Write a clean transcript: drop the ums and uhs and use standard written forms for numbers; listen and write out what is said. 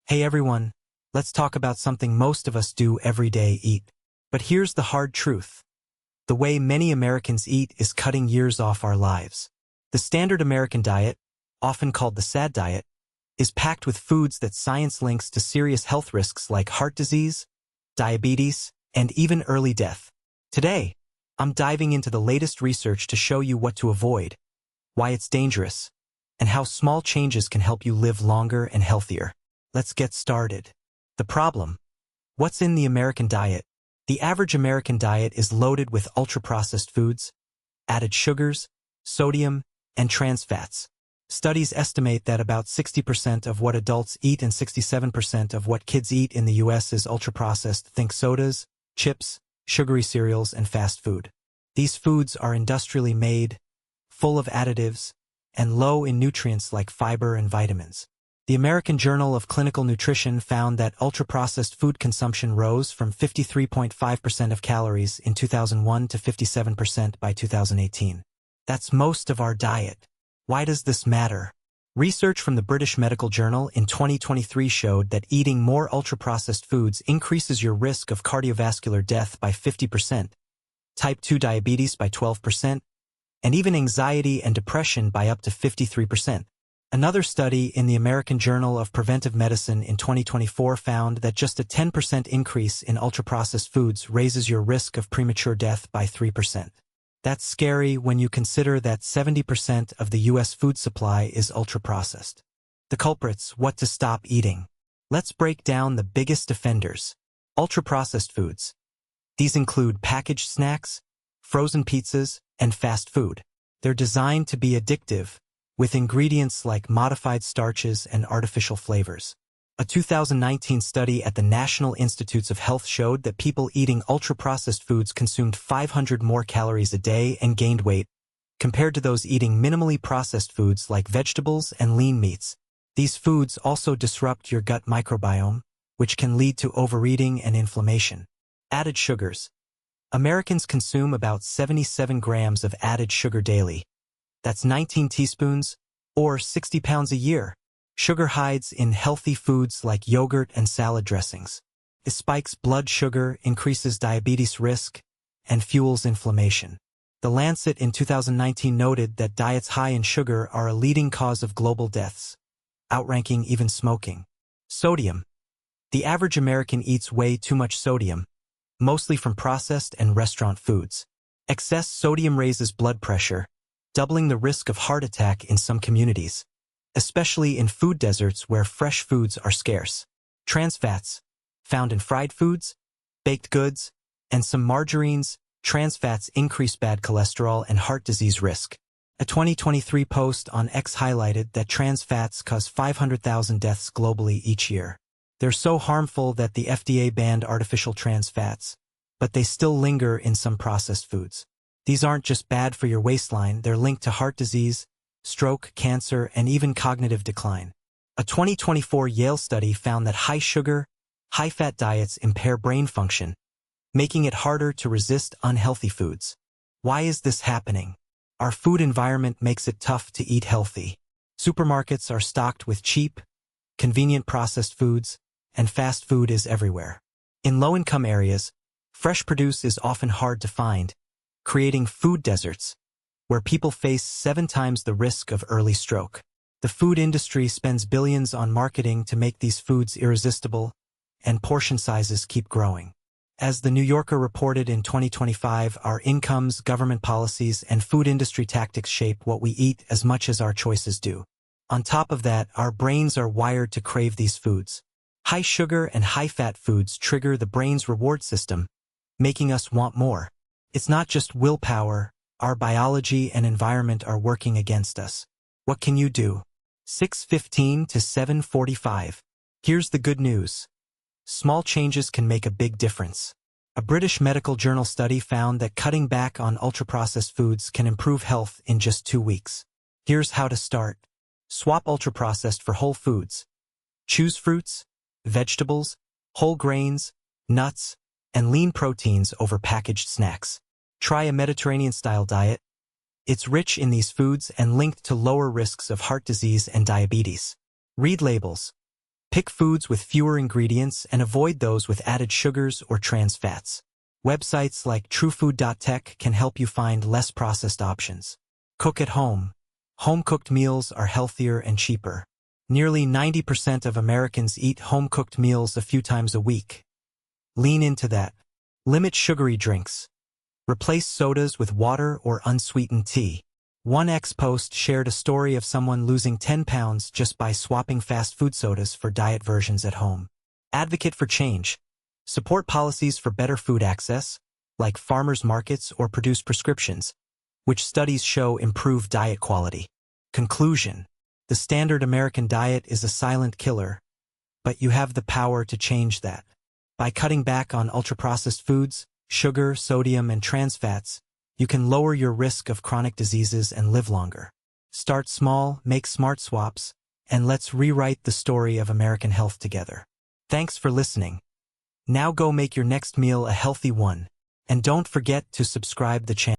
Hey everyone, let's talk about something most of us do every day: eat. But here's the hard truth. The way many Americans eat is cutting years off our lives. The standard American diet, often called the SAD diet, is packed with foods that science links to serious health risks like heart disease, diabetes, and even early death. Today, I'm diving into the latest research to show you what to avoid, why it's dangerous, and how small changes can help you live longer and healthier. Let's get started. The problem. What's in the American diet? The average American diet is loaded with ultra-processed foods, added sugars, sodium, and trans fats. Studies estimate that about 60% of what adults eat and 67% of what kids eat in the US is ultra-processed. Think sodas, chips, sugary cereals, and fast food. These foods are industrially made, full of additives, and low in nutrients like fiber and vitamins. The American Journal of Clinical Nutrition found that ultra-processed food consumption rose from 53.5% of calories in 2001 to 57% by 2018. That's most of our diet. Why does this matter? Research from the British Medical Journal in 2023 showed that eating more ultra-processed foods increases your risk of cardiovascular death by 50%, type 2 diabetes by 12%, and even anxiety and depression by up to 53%. Another study in the American Journal of Preventive Medicine in 2024 found that just a 10% increase in ultra-processed foods raises your risk of premature death by 3%. That's scary when you consider that 70% of the U.S. food supply is ultra-processed. The culprits: what to stop eating. Let's break down the biggest offenders. Ultra-processed foods. These include packaged snacks, frozen pizzas, and fast food. They're designed to be addictive, with ingredients like modified starches and artificial flavors. A 2019 study at the National Institutes of Health showed that people eating ultra-processed foods consumed 500 more calories a day and gained weight, compared to those eating minimally processed foods like vegetables and lean meats. These foods also disrupt your gut microbiome, which can lead to overeating and inflammation. Added sugars. Americans consume about 77 grams of added sugar daily. That's 19 teaspoons, or 60 pounds a year. Sugar hides in healthy foods like yogurt and salad dressings. It spikes blood sugar, increases diabetes risk, and fuels inflammation. The Lancet in 2019 noted that diets high in sugar are a leading cause of global deaths, outranking even smoking. Sodium. The average American eats way too much sodium, mostly from processed and restaurant foods. Excess sodium raises blood pressure, doubling the risk of heart attack in some communities, especially in food deserts where fresh foods are scarce. Trans fats, found in fried foods, baked goods, and some margarines. Trans fats increase bad cholesterol and heart disease risk. A 2023 post on X highlighted that trans fats cause 500,000 deaths globally each year. They're so harmful that the FDA banned artificial trans fats, but they still linger in some processed foods. These aren't just bad for your waistline, they're linked to heart disease, stroke, cancer, and even cognitive decline. A 2024 Yale study found that high-sugar, high-fat diets impair brain function, making it harder to resist unhealthy foods. Why is this happening? Our food environment makes it tough to eat healthy. Supermarkets are stocked with cheap, convenient processed foods, and fast food is everywhere. In low-income areas, fresh produce is often hard to find, creating food deserts, where people face 7 times the risk of early stroke. The food industry spends billions on marketing to make these foods irresistible, and portion sizes keep growing. As the New Yorker reported in 2025, our incomes, government policies, and food industry tactics shape what we eat as much as our choices do. On top of that, our brains are wired to crave these foods. High sugar and high-fat foods trigger the brain's reward system, making us want more. It's not just willpower, our biology and environment are working against us. What can you do? 6:15 to 7:45. Here's the good news. Small changes can make a big difference. A British Medical Journal study found that cutting back on ultra-processed foods can improve health in just 2 weeks. Here's how to start. Swap ultra-processed for whole foods. Choose fruits, vegetables, whole grains, nuts, and lean proteins over packaged snacks. Try a Mediterranean-style diet. It's rich in these foods and linked to lower risks of heart disease and diabetes. Read labels. Pick foods with fewer ingredients and avoid those with added sugars or trans fats. Websites like truefood.tech can help you find less processed options. Cook at home. Home-cooked meals are healthier and cheaper. Nearly 90% of Americans eat home-cooked meals a few times a week. Lean into that. Limit sugary drinks. Replace sodas with water or unsweetened tea. One ex-post shared a story of someone losing 10 pounds just by swapping fast food sodas for diet versions at home. Advocate for change. Support policies for better food access, like farmers' markets or produce prescriptions, which studies show improve diet quality. Conclusion. The standard American diet is a silent killer, but you have the power to change that. By cutting back on ultra-processed foods, sugar, sodium, and trans fats, you can lower your risk of chronic diseases and live longer. Start small, make smart swaps, and let's rewrite the story of American health together. Thanks for listening. Now go make your next meal a healthy one, and don't forget to subscribe the channel.